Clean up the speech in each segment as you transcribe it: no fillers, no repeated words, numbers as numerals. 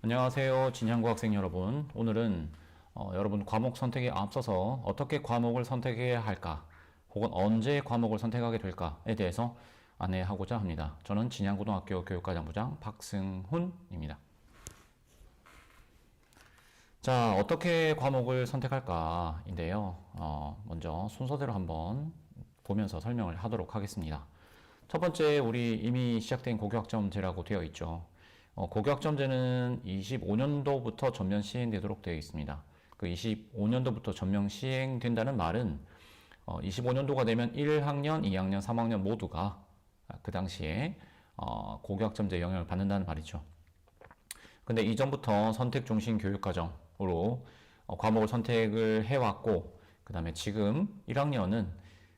안녕하세요, 진양고 학생 여러분. 오늘은 여러분 과목 선택에 앞서서 어떻게 과목을 선택해야 할까, 혹은 언제 과목을 선택하게 될까에 대해서 안내하고자 합니다. 저는 진양고등학교 교육과장부장 박승훈입니다. 자, 어떻게 과목을 선택할까인데요. 먼저 순서대로 한번 보면서 설명을 하도록 하겠습니다. 첫 번째, 우리 이미 시작된 고교학점제라고 되어 있죠. 고교학점제는 25년도부터 전면 시행되도록 되어 있습니다. 그 25년도부터 전면 시행된다는 말은 25년도가 되면 1학년, 2학년, 3학년 모두가 그 당시에 고교학점제 영향을 받는다는 말이죠. 근데 이전부터 선택 중심 교육과정으로 과목을 선택을 해왔고, 그 다음에 지금 1학년은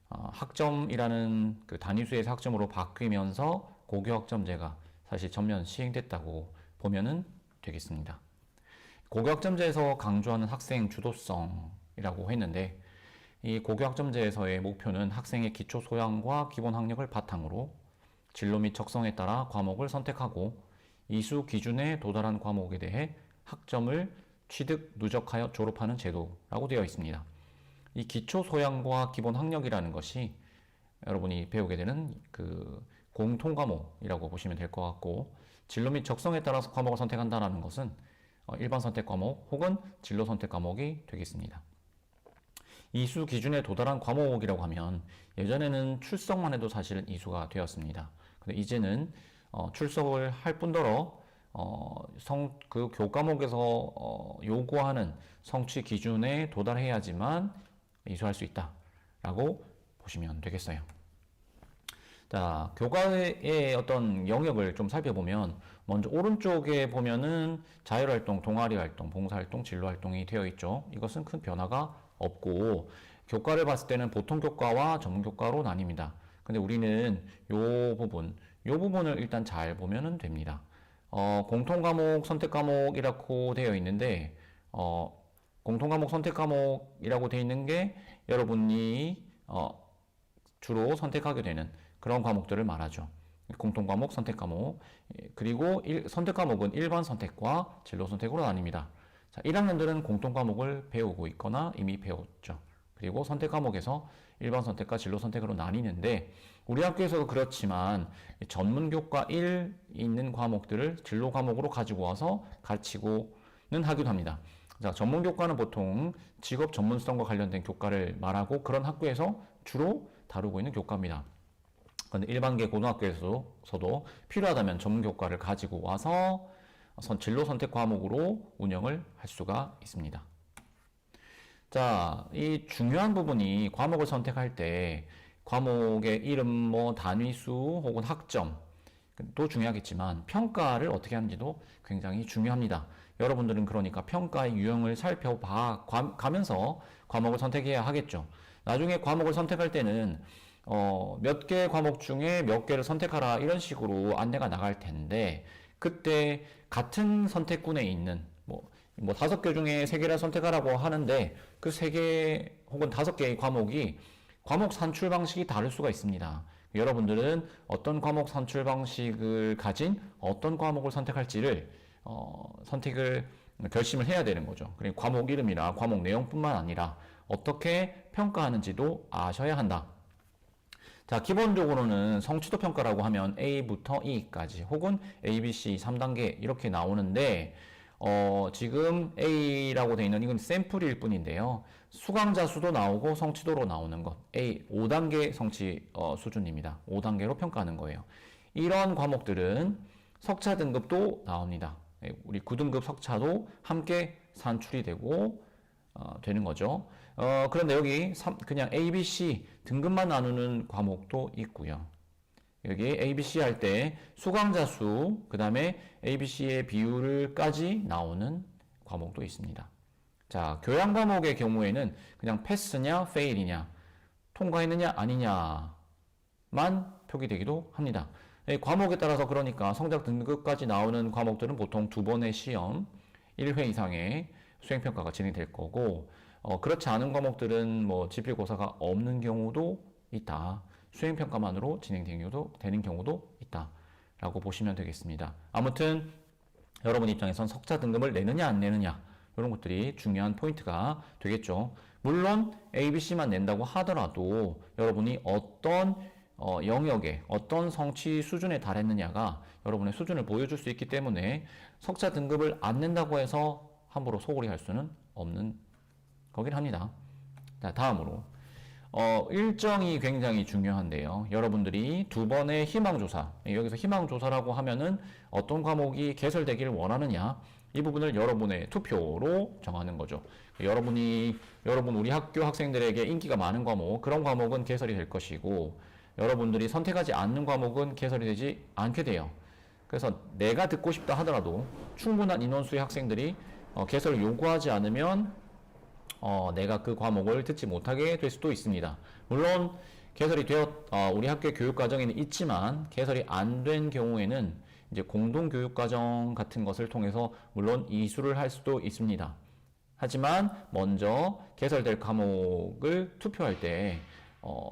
학점이라는 그 단위수에서 학점으로 바뀌면서 고교학점제가 사실 전면 시행됐다고 보면은 되겠습니다. 고교학점제에서 강조하는 학생 주도성이라고 했는데, 이 고교학점제에서의 목표는 학생의 기초 소양과 기본 학력을 바탕으로 진로 및 적성에 따라 과목을 선택하고 이수 기준에 도달한 과목에 대해 학점을 취득 누적하여 졸업하는 제도라고 되어 있습니다. 이 기초 소양과 기본 학력이라는 것이 여러분이 배우게 되는 그 공통 과목이라고 보시면 될 것 같고, 진로 및 적성에 따라서 과목을 선택한다는 것은 일반 선택 과목 혹은 진로 선택 과목이 되겠습니다. 이수 기준에 도달한 과목이라고 하면 예전에는 출석만 해도 사실은 이수가 되었습니다. 근데 이제는 출석을 할 뿐더러 그 교과목에서 요구하는 성취 기준에 도달해야지만 이수할 수 있다라고 보시면 되겠어요. 자, 교과의 어떤 영역을 좀 살펴보면, 먼저 오른쪽에 보면은 자율활동, 동아리활동, 봉사활동, 진로활동이 되어 있죠. 이것은 큰 변화가 없고, 교과를 봤을 때는 보통교과와 전문교과로 나뉩니다. 근데 우리는 요 부분을 일단 잘 보면은 됩니다. 공통과목, 선택과목이라고 되어 있는데, 공통과목, 선택과목이라고 되어 있는 게 여러분이 주로 선택하게 되는 그런 과목들을 말하죠. 공통과목, 선택과목. 그리고 선택과목은 일반 선택과 진로 선택으로 나뉩니다. 자, 1학년들은 공통과목을 배우고 있거나 이미 배웠죠. 그리고 선택과목에서 일반 선택과 진로 선택으로 나뉘는데, 우리 학교에서도 그렇지만 전문교과 1 있는 과목들을 진로 과목으로 가지고 와서 가르치고는 하기도 합니다. 자, 전문교과는 보통 직업 전문성과 관련된 교과를 말하고 그런 학교에서 주로 다루고 있는 교과입니다. 그런데 일반계 고등학교에서도 필요하다면 전문교과를 가지고 와서 진로 선택 과목으로 운영을 할 수가 있습니다. 자, 이 중요한 부분이 과목을 선택할 때 과목의 이름, 단위수 혹은 학점도 중요하겠지만 평가를 어떻게 하는지도 굉장히 중요합니다. 여러분들은 그러니까 평가의 유형을 살펴봐 가면서 과목을 선택해야 하겠죠. 나중에 과목을 선택할 때는 몇 개 과목 중에 몇 개를 선택하라 이런 식으로 안내가 나갈 텐데, 그때 같은 선택군에 있는 5개 중에 3개를 선택하라고 하는데 그 3개 혹은 5개의 과목이 과목 산출 방식이 다를 수가 있습니다. 여러분들은 어떤 과목 산출 방식을 가진 어떤 과목을 선택할지를 선택을 결심을 해야 되는 거죠. 그리고 과목 이름이나 과목 내용뿐만 아니라 어떻게 평가하는지도 아셔야 한다. 자, 기본적으로는 성취도 평가라고 하면 A부터 E까지 혹은 A, B, C 3단계 이렇게 나오는데, 지금 A라고 되어 있는 이건 샘플일 뿐인데요. 수강자 수도 나오고 성취도로 나오는 것. A 5단계 성취 수준입니다. 5단계로 평가하는 거예요. 이런 과목들은 석차 등급도 나옵니다. 우리 9등급 석차도 함께 산출이 되고 되는 거죠. 그런데 여기 그냥 A, B, C 등급만 나누는 과목도 있고요. 여기 A, B, C 할 때 수강자 수, 그 다음에 A, B, C의 비율까지 나오는 과목도 있습니다. 자, 교양 과목의 경우에는 그냥 패스냐, 페일이냐, 통과했느냐, 아니냐만 표기되기도 합니다. 과목에 따라서 그러니까 성적 등급까지 나오는 과목들은 보통 2번의 시험, 1회 이상의 수행평가가 진행될 거고, 그렇지 않은 과목들은 지필고사가 없는 경우도 있다. 수행평가만으로 진행되는 경우도 있다. 라고 보시면 되겠습니다. 아무튼 여러분 입장에선 석자 등급을 내느냐 안 내느냐 이런 것들이 중요한 포인트가 되겠죠. 물론 ABC만 낸다고 하더라도 여러분이 어떤 영역에 어떤 성취 수준에 달했느냐가 여러분의 수준을 보여줄 수 있기 때문에 석자 등급을 안 낸다고 해서 함부로 소홀히 할 수는 없는 거긴 합니다. 자, 다음으로 일정이 굉장히 중요한데요. 여러분들이 두 번의 희망조사, 여기서 희망조사라고 하면은 어떤 과목이 개설되기를 원하느냐, 이 부분을 여러분의 투표로 정하는 거죠. 여러분 우리 학교 학생들에게 인기가 많은 과목, 그런 과목은 개설이 될 것이고, 여러분들이 선택하지 않는 과목은 개설이 되지 않게 돼요. 그래서 내가 듣고 싶다 하더라도 충분한 인원수의 학생들이 개설을 요구하지 않으면 내가 그 과목을 듣지 못하게 될 수도 있습니다. 물론 개설이 우리 학교 교육과정에는 있지만 개설이 안 된 경우에는 이제 공동교육과정 같은 것을 통해서 물론 이수를 할 수도 있습니다. 하지만 먼저 개설될 과목을 투표할 때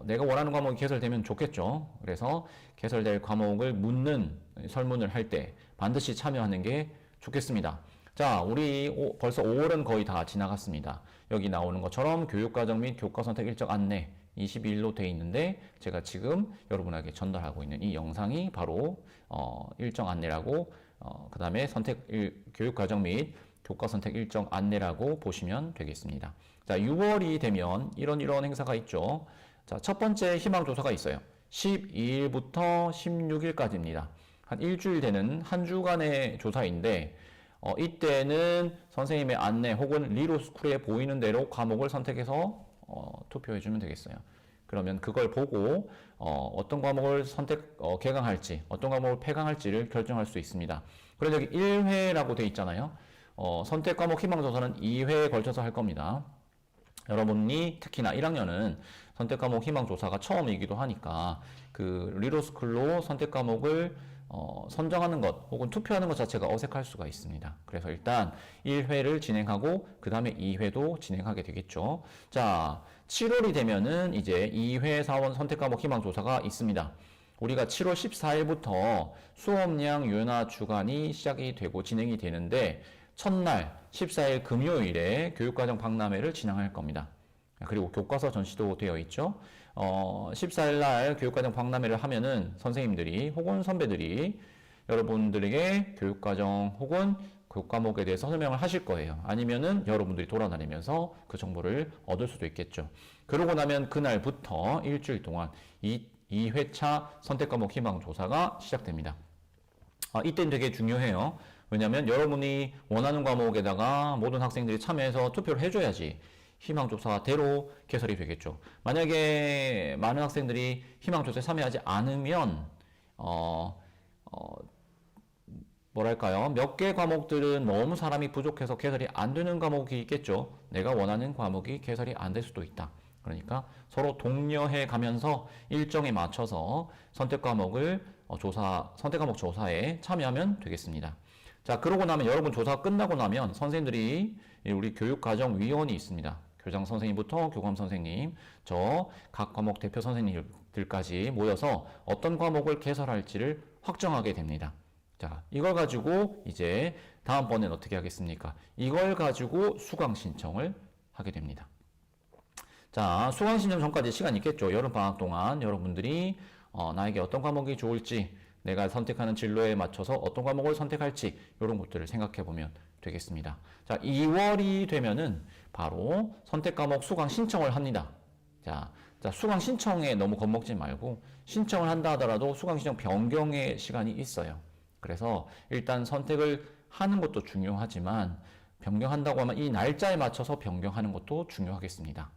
내가 원하는 과목이 개설되면 좋겠죠. 그래서 개설될 과목을 묻는 설문을 할 때 반드시 참여하는 게 좋겠습니다. 자, 우리 벌써 5월은 거의 다 지나갔습니다. 여기 나오는 것처럼 교육과정 및 교과선택 일정 안내 22일로 되어 있는데 제가 지금 여러분에게 전달하고 있는 이 영상이 바로 일정 안내라고 그 다음에 교육과정 및 교과선택 일정 안내라고 보시면 되겠습니다. 자, 6월이 되면 이런 행사가 있죠. 자, 첫 번째 희망조사가 있어요. 12일부터 16일까지입니다. 한 일주일 되는 한 주간의 조사인데 이때는 선생님의 안내 혹은 리로스쿨에 보이는 대로 과목을 선택해서 투표해주면 되겠어요. 그러면 그걸 보고 어떤 과목을 개강할지 어떤 과목을 폐강할지를 결정할 수 있습니다. 그래서 여기 1회라고 되어 있잖아요. 선택 과목 희망조사는 2회에 걸쳐서 할 겁니다. 여러분이 특히나 1학년은 선택 과목 희망조사가 처음이기도 하니까 그 리로스쿨로 선택 과목을 선정하는 것 혹은 투표하는 것 자체가 어색할 수가 있습니다. 그래서 일단 1회를 진행하고 그 다음에 2회도 진행하게 되겠죠. 자, 7월이 되면은 이제 2회 사원 선택 과목 희망 조사가 있습니다. 우리가 7월 14일부터 수업량 유연화 주간이 시작이 되고 진행이 되는데 첫날 14일 금요일에 교육과정 박람회를 진행할 겁니다. 그리고 교과서 전시도 되어 있죠. 14일 날 교육과정 박람회를 하면은 선생님들이 혹은 선배들이 여러분들에게 교육과정 혹은 교과목에 대해서 설명을 하실 거예요. 아니면은 여러분들이 돌아다니면서 그 정보를 얻을 수도 있겠죠. 그러고 나면 그날부터 일주일 동안 2회차 선택과목 희망조사가 시작됩니다. 이때는 되게 중요해요. 왜냐하면 여러분이 원하는 과목에다가 모든 학생들이 참여해서 투표를 해줘야지 희망조사대로 개설이 되겠죠. 만약에 많은 학생들이 희망조사에 참여하지 않으면 뭐랄까요? 몇 개 과목들은 너무 사람이 부족해서 개설이 안 되는 과목이 있겠죠. 내가 원하는 과목이 개설이 안 될 수도 있다. 그러니까 서로 독려해 가면서 일정에 맞춰서 선택 과목 조사에 참여하면 되겠습니다. 자, 그러고 나면 여러분 조사가 끝나고 나면 선생님들이 우리 교육과정위원이 있습니다. 교장 선생님부터 교감 선생님, 저 각 과목 대표 선생님들까지 모여서 어떤 과목을 개설할지를 확정하게 됩니다. 자, 이걸 가지고 이제 다음번엔 어떻게 하겠습니까? 이걸 가지고 수강 신청을 하게 됩니다. 자, 수강 신청 전까지 시간이 있겠죠. 여름방학 동안 여러분들이 나에게 어떤 과목이 좋을지, 내가 선택하는 진로에 맞춰서 어떤 과목을 선택할지 이런 것들을 생각해 보면 되겠습니다. 자, 2월이 되면은 바로 선택 과목 수강 신청을 합니다. 자, 수강 신청에 너무 겁먹지 말고 신청을 한다 하더라도 수강 신청 변경의 시간이 있어요. 그래서 일단 선택을 하는 것도 중요하지만 변경한다고 하면 이 날짜에 맞춰서 변경하는 것도 중요하겠습니다.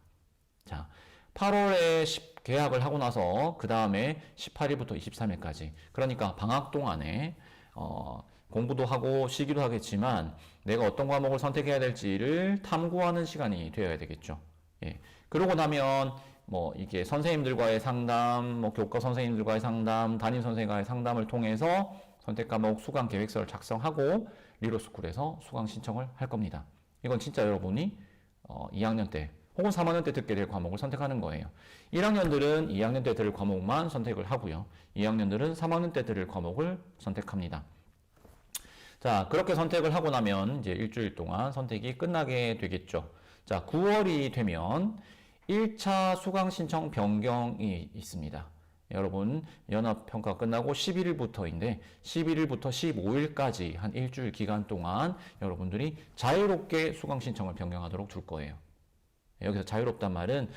자, 8월에 계약을 하고 나서 그 다음에 18일부터 23일까지 그러니까 방학 동안에 공부도 하고 쉬기도 하겠지만 내가 어떤 과목을 선택해야 될지를 탐구하는 시간이 되어야 되겠죠. 예. 그러고 나면 이게 선생님들과의 상담, 교과 선생님들과의 상담, 담임 선생님과의 상담을 통해서 선택 과목 수강 계획서를 작성하고 리로스쿨에서 수강 신청을 할 겁니다. 이건 진짜 여러분이 2학년 때 혹은 3학년 때 듣게 될 과목을 선택하는 거예요. 1학년들은 2학년 때 들을 과목만 선택을 하고요. 2학년들은 3학년 때 들을 과목을 선택합니다. 자, 그렇게 선택을 하고 나면 이제 일주일 동안 선택이 끝나게 되겠죠. 자, 9월이 되면 1차 수강 신청 변경이 있습니다. 여러분, 연합평가 끝나고 11일부터인데 11일부터 15일까지 한 일주일 기간 동안 여러분들이 자유롭게 수강 신청을 변경하도록 둘 거예요. 여기서 자유롭단 말은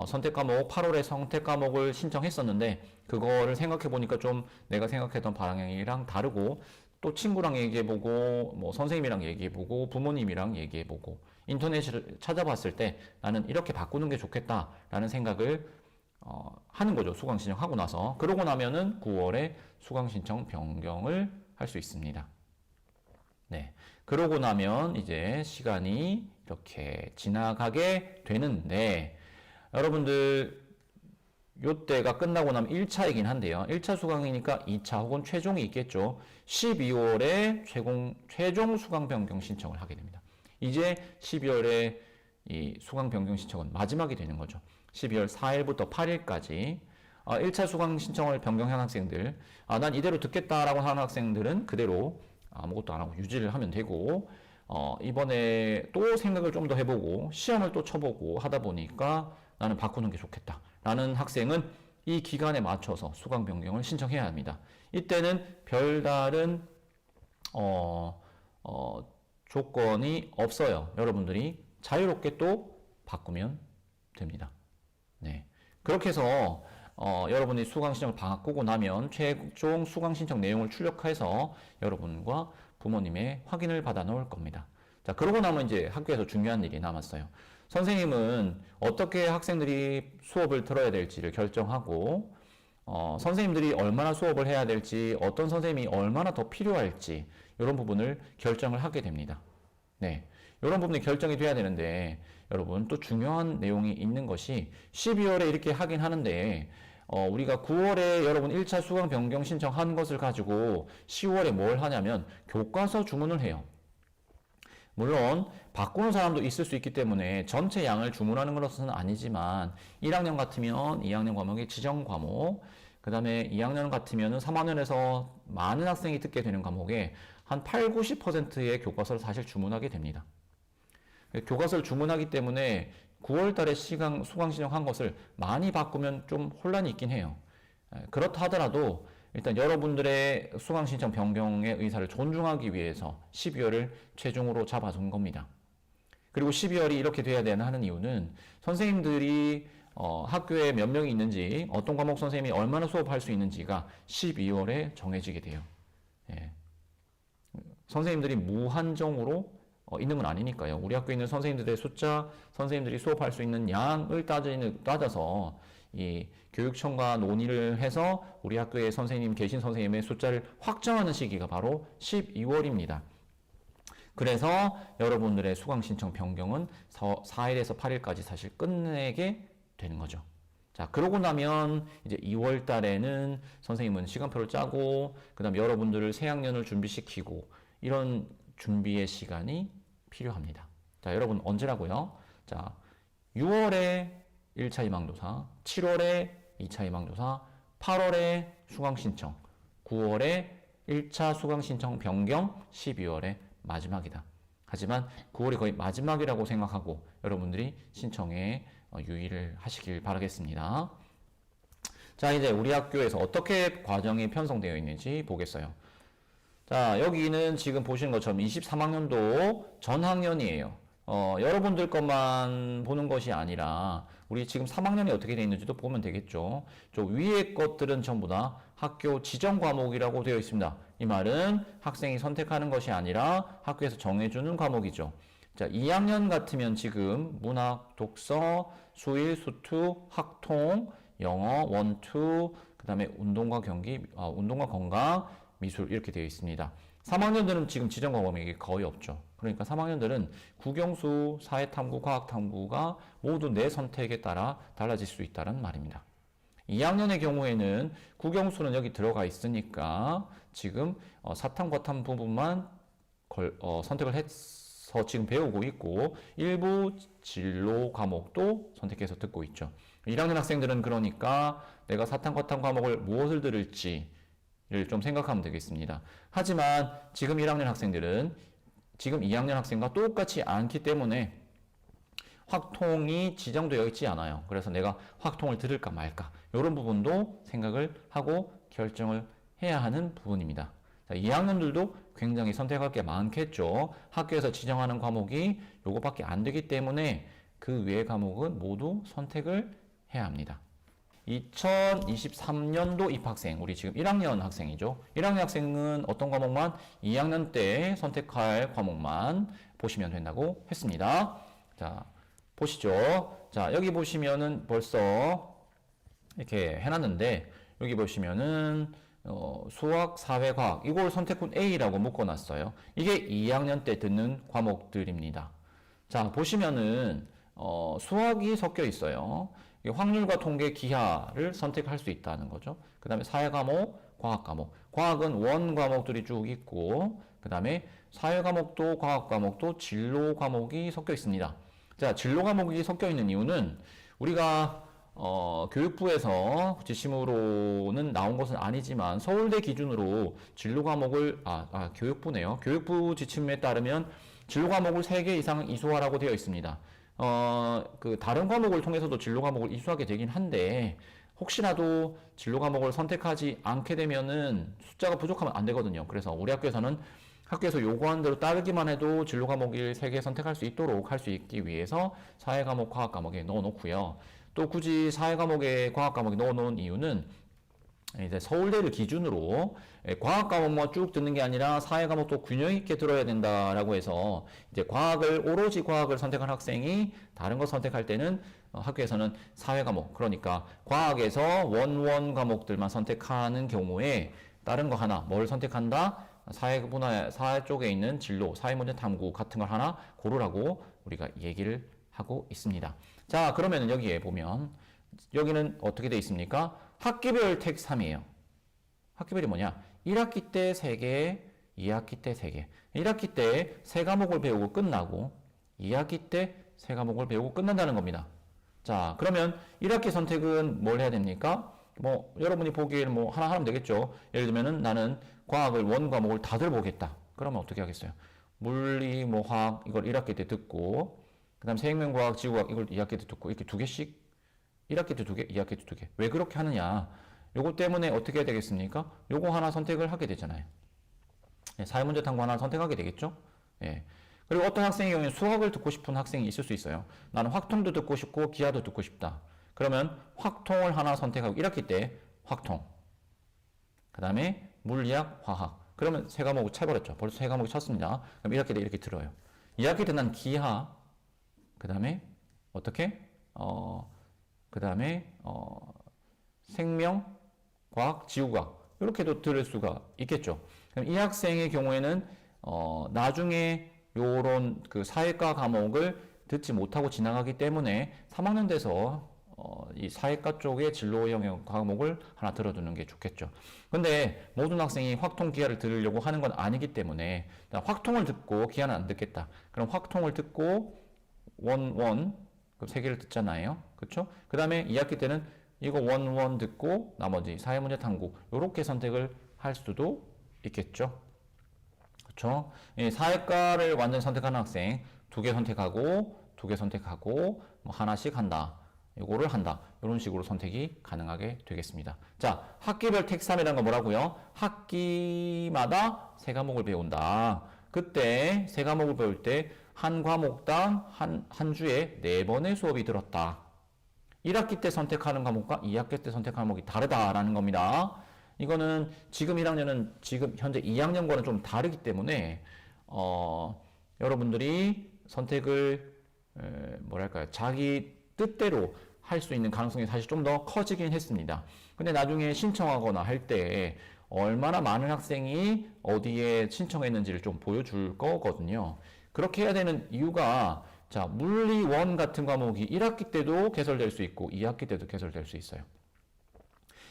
선택 과목 8월에 선택 과목을 신청했었는데 그거를 생각해 보니까 좀 내가 생각했던 방향이랑 다르고 또 친구랑 얘기해보고 뭐 선생님이랑 얘기해보고 부모님이랑 얘기해보고 인터넷을 찾아봤을 때 나는 이렇게 바꾸는 게 좋겠다라는 생각을 하는 거죠. 수강 신청하고 나서. 그러고 나면은 9월에 수강 신청 변경을 할 수 있습니다. 네. 그러고 나면 이제 시간이 이렇게 지나가게 되는데 여러분들 요때가 끝나고 나면 1차이긴 한데요. 1차 수강이니까 2차 혹은 최종이 있겠죠. 12월에 최종 수강 변경 신청을 하게 됩니다. 이제 12월에 이 수강 변경 신청은 마지막이 되는 거죠. 12월 4일부터 8일까지 1차 수강 신청을 변경한 학생들, 난 이대로 듣겠다라고 하는 학생들은 그대로 아무것도 안 하고 유지를 하면 되고, 이번에 또 생각을 좀 더 해보고 시험을 또 쳐보고 하다 보니까 나는 바꾸는 게 좋겠다 라는 학생은 이 기간에 맞춰서 수강 변경을 신청해야 합니다. 이때는 별다른 조건이 없어요. 여러분들이 자유롭게 또 바꾸면 됩니다. 네. 그렇게 해서 여러분이 수강 신청을 바꾸고 나면 최종 수강 신청 내용을 출력해서 여러분과 부모님의 확인을 받아 놓을 겁니다. 자, 그러고 나면 이제 학교에서 중요한 일이 남았어요. 선생님은 어떻게 학생들이 수업을 들어야 될지를 결정하고, 선생님들이 얼마나 수업을 해야 될지, 어떤 선생님이 얼마나 더 필요할지, 이런 부분을 결정을 하게 됩니다. 네. 이런 부분이 결정이 돼야 되는데, 여러분, 또 중요한 내용이 있는 것이 12월에 이렇게 하긴 하는데, 우리가 9월에 여러분 1차 수강 변경 신청한 것을 가지고 10월에 뭘 하냐면 교과서 주문을 해요. 물론 바꾸는 사람도 있을 수 있기 때문에 전체 양을 주문하는 것은 아니지만 1학년 같으면 2학년 과목의 지정 과목, 그 다음에 2학년 같으면 3학년에서 많은 학생이 듣게 되는 과목에 한 8, 90%의 교과서를 사실 주문하게 됩니다. 교과서를 주문하기 때문에 9월 달에 수강 신청한 것을 많이 바꾸면 좀 혼란이 있긴 해요. 그렇다 하더라도 일단 여러분들의 수강 신청 변경의 의사를 존중하기 위해서 12월을 최종으로 잡아둔 겁니다. 그리고 12월이 이렇게 돼야 되나 하는 이유는 선생님들이 학교에 몇 명이 있는지, 어떤 과목 선생님이 얼마나 수업할 수 있는지가 12월에 정해지게 돼요. 예. 선생님들이 무한정으로 있는 건 아니니까요. 우리 학교에 있는 선생님들의 숫자, 선생님들이 수업할 수 있는 양을 따져서 이 교육청과 논의를 해서 우리 학교에 계신 선생님의 숫자를 확정하는 시기가 바로 12월입니다. 그래서 여러분들의 수강 신청 변경은 4일에서 8일까지 사실 끝내게 되는 거죠. 자, 그러고 나면 이제 2월 달에는 선생님은 시간표를 짜고, 그 다음에 여러분들을 새 학년을 준비시키고, 이런 준비의 시간이 필요합니다. 자, 여러분 언제라고요? 자, 6월에 1차 희망조사, 7월에 2차 희망조사, 8월에 수강신청, 9월에 1차 수강신청 변경, 12월에 마지막이다. 하지만 9월이 거의 마지막이라고 생각하고 여러분들이 신청에 유의를 하시길 바라겠습니다. 자, 이제 우리 학교에서 어떻게 과정이 편성되어 있는지 보겠어요. 자, 여기는 지금 보시는 것처럼 23학년도 전 학년이에요. 여러분들 것만 보는 것이 아니라 우리 지금 3학년이 어떻게 되어 있는지도 보면 되겠죠. 저 위에 것들은 전부 다 학교 지정 과목이라고 되어 있습니다. 이 말은 학생이 선택하는 것이 아니라 학교에서 정해주는 과목이죠. 자, 2학년 같으면 지금 문학, 독서, 수일, 수투, 학통, 영어, 원투, 그 다음에 운동과 경기, 운동과 건강, 미술 이렇게 되어 있습니다. 3학년들은 지금 지정 과목이 거의 없죠. 그러니까 3학년들은 국영수, 사회탐구, 과학탐구가 모두 내 선택에 따라 달라질 수 있다는 말입니다. 2학년의 경우에는 국영수는 여기 들어가 있으니까 지금 사탐, 과탐 부분만 선택을 해서 지금 배우고 있고 일부 진로 과목도 선택해서 듣고 있죠. 1학년 학생들은 그러니까 내가 사탐, 과탐 과목을 무엇을 들을지 좀 생각하면 되겠습니다. 하지만 지금 1학년 학생들은 지금 2학년 학생과 똑같이 않기 때문에 확통이 지정되어 있지 않아요. 그래서 내가 확통을 들을까 말까 이런 부분도 생각을 하고 결정을 해야 하는 부분입니다. 자, 2학년들도 굉장히 선택할 게 많겠죠. 학교에서 지정하는 과목이 요거밖에 안 되기 때문에 그 외의 과목은 모두 선택을 해야 합니다. 2023년도 입학생, 우리 지금 1학년 학생이죠. 1학년 학생은 어떤 과목만? 2학년 때 선택할 과목만 보시면 된다고 했습니다. 자, 보시죠. 자, 여기 보시면은 벌써 이렇게 해놨는데, 여기 보시면은 수학, 사회, 과학 이걸 선택군 A라고 묶어놨어요. 이게 2학년 때 듣는 과목들입니다. 자, 보시면은 수학이 섞여 있어요. 확률과 통계, 기하를 선택할 수 있다는 거죠. 그 다음에 사회 과목, 과학 과목. 과학은 원 과목들이 쭉 있고, 그 다음에 사회 과목도 과학 과목도 진로 과목이 섞여 있습니다. 자, 진로 과목이 섞여 있는 이유는 우리가 교육부에서 지침으로는 나온 것은 아니지만 서울대 기준으로 진로 과목을 교육부네요. 교육부 지침에 따르면 진로 과목을 3개 이상 이수하라고 되어 있습니다. 그 다른 과목을 통해서도 진로 과목을 이수하게 되긴 한데 혹시라도 진로 과목을 선택하지 않게 되면은 숫자가 부족하면 안 되거든요. 그래서 우리 학교에서는 학교에서 요구한 대로 따르기만 해도 진로 과목을 3개 선택할 수 있도록 할 수 있기 위해서 사회 과목, 과학 과목에 넣어 놓고요. 또 굳이 사회 과목에 과학 과목에 넣어 놓은 이유는 이제 서울대를 기준으로 과학 과목만 쭉 듣는 게 아니라 사회 과목도 균형 있게 들어야 된다라고 해서 이제 오로지 과학을 선택한 학생이 다른 거 선택할 때는 학교에서는 사회 과목, 그러니까 과학에서 원원 과목들만 선택하는 경우에 다른 거 하나 뭘 선택한다? 사회 쪽에 있는 진로, 사회문제 탐구 같은 걸 하나 고르라고 우리가 얘기를 하고 있습니다. 자, 그러면 여기에 보면 여기는 어떻게 돼 있습니까? 학기별 택 3이에요. 학기별이 뭐냐? 1학기 때 3개, 2학기 때 3개. 1학기 때 3과목을 배우고 끝나고 2학기 때 3과목을 배우고 끝난다는 겁니다. 자, 그러면 1학기 선택은 뭘 해야 됩니까? 여러분이 보기에는 하나 하면 되겠죠. 예를 들면은 나는 과학을 원 과목을 다 들어보겠다. 그러면 어떻게 하겠어요? 물리, 화학 이걸 1학기 때 듣고 그 다음 생명과학, 지구과학 이걸 2학기 때 듣고 이렇게 2개씩 1학기 때 2개, 2학기 때 2개. 왜 그렇게 하느냐? 요거 때문에 어떻게 해야 되겠습니까? 요거 하나 선택을 하게 되잖아요. 사회문제 탐구 하나 선택하게 되겠죠? 예. 그리고 어떤 학생의 경우에 수학을 듣고 싶은 학생이 있을 수 있어요. 나는 확통도 듣고 싶고 기하도 듣고 싶다. 그러면 확통을 하나 선택하고 1학기 때 확통. 그 다음에 물리학, 화학. 그러면 3과목을 쳐버렸죠. 벌써 3과목이 쳤습니다. 그럼 1학기 때 이렇게 들어요. 2학기 때 난 기하. 그 다음에 어떻게? 그 다음에 생명, 과학, 지구과학 이렇게도 들을 수가 있겠죠. 그럼 이 학생의 경우에는 나중에 요런 그 사회과 과목을 듣지 못하고 지나가기 때문에 3학년 돼서 이 사회과 쪽의 진로 영역 과목을 하나 들어두는 게 좋겠죠. 근데 모든 학생이 확통 기하를 들으려고 하는 건 아니기 때문에 확통을 듣고 기하는 안 듣겠다. 그럼 확통을 듣고 원 그 3개를 듣잖아요. 그렇죠? 그 다음에 2학기 때는 이거 원 듣고 나머지 사회문제 탐구 이렇게 선택을 할 수도 있겠죠. 그렇죠? 사회과를 완전 선택하는 학생 2개 선택하고 2개 선택하고 하나씩 한다. 요거를 한다. 이런 식으로 선택이 가능하게 되겠습니다. 자, 학기별 택3이라는 건 뭐라고요? 학기마다 3과목을 배운다. 그때 3과목을 배울 때 한 과목당 한 주에 4번의 수업이 들었다. 1학기 때 선택하는 과목과 2학기 때 선택하는 과목이 다르다라는 겁니다. 이거는 지금 1학년은 지금 현재 2학년과는 좀 다르기 때문에 여러분들이 선택을 자기 뜻대로 할 수 있는 가능성이 사실 좀 더 커지긴 했습니다. 근데 나중에 신청하거나 할 때 얼마나 많은 학생이 어디에 신청했는지를 좀 보여줄 거거든요. 그렇게 해야 되는 이유가 자, 물리 1 같은 과목이 1학기 때도 개설될 수 있고 2학기 때도 개설될 수 있어요.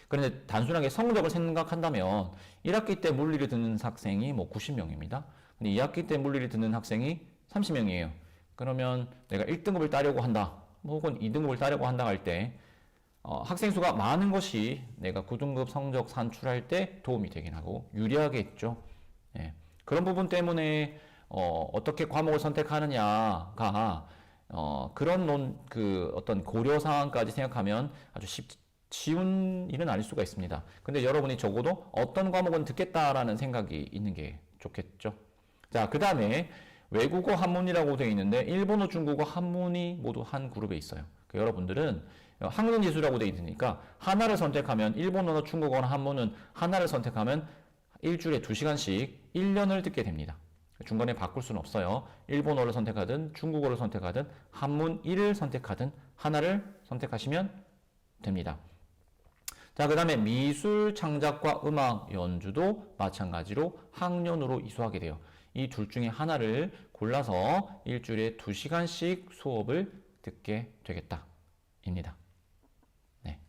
그런데 단순하게 성적을 생각한다면 1학기 때 물리를 듣는 학생이 90명입니다. 근데 2학기 때 물리를 듣는 학생이 30명이에요. 그러면 내가 1등급을 따려고 한다. 혹은 2등급을 따려고 한다 할 때 학생 수가 많은 것이 내가 9등급 성적 산출할 때 도움이 되긴 하고 유리하겠죠. 예. 그런 부분 때문에 어떻게 과목을 선택하느냐가 그런 어떤 고려 사항까지 생각하면 아주 쉬운 일은 아닐 수가 있습니다. 근데 여러분이 적어도 어떤 과목은 듣겠다라는 생각이 있는 게 좋겠죠. 자, 그 다음에 외국어 한문이라고 되어 있는데 일본어, 중국어, 한문이 모두 한 그룹에 있어요. 여러분들은 학년지수라고 되어 있으니까 하나를 선택하면 일본어나 중국어나 한문은 하나를 선택하면 일주일에 2시간씩 1년을 듣게 됩니다. 중간에 바꿀 수는 없어요. 일본어를 선택하든 중국어를 선택하든 한문 1을 선택하든 하나를 선택하시면 됩니다. 자, 그 다음에 미술, 창작과 음악, 연주도 마찬가지로 학년으로 이수하게 돼요. 이 둘 중에 하나를 골라서 일주일에 2시간씩 수업을 듣게 되겠다. 입니다. 네.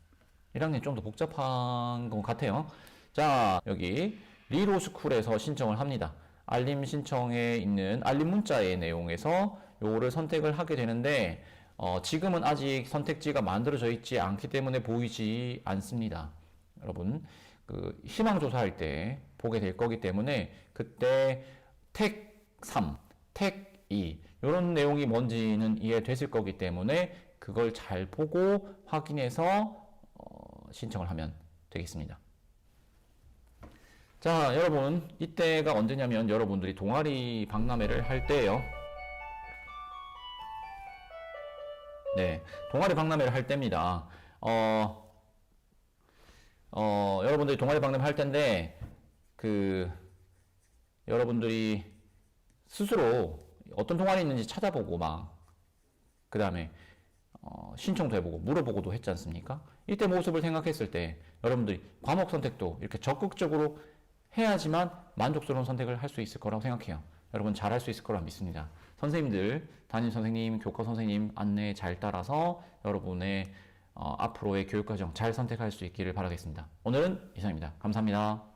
1학년 좀 더 복잡한 것 같아요. 자, 여기 리로스쿨에서 신청을 합니다. 알림 신청에 있는 알림 문자의 내용에서 요거를 선택을 하게 되는데 지금은 아직 선택지가 만들어져 있지 않기 때문에 보이지 않습니다. 여러분 그 희망 조사할 때 보게 될 거기 때문에 그때 택 3, 택 2 이런 내용이 뭔지는 이해됐을 거기 때문에 그걸 잘 보고 확인해서 신청을 하면 되겠습니다. 자, 여러분 이때가 언제냐면 여러분들이 동아리 박람회를 할 때예요. 네, 동아리 박람회를 할 때입니다. 여러분들이 동아리 박람회 할 때인데 여러분들이 스스로 어떤 동아리 있는지 찾아보고 그 다음에 신청도 해보고 물어보고도 했지 않습니까? 이때 모습을 생각했을 때 여러분들이 과목 선택도 이렇게 적극적으로 해야지만 만족스러운 선택을 할 수 있을 거라고 생각해요. 여러분 잘할 수 있을 거라 믿습니다. 선생님들, 담임 선생님, 교과 선생님 안내 잘 따라서 여러분의 앞으로의 교육과정 잘 선택할 수 있기를 바라겠습니다. 오늘은 이상입니다. 감사합니다.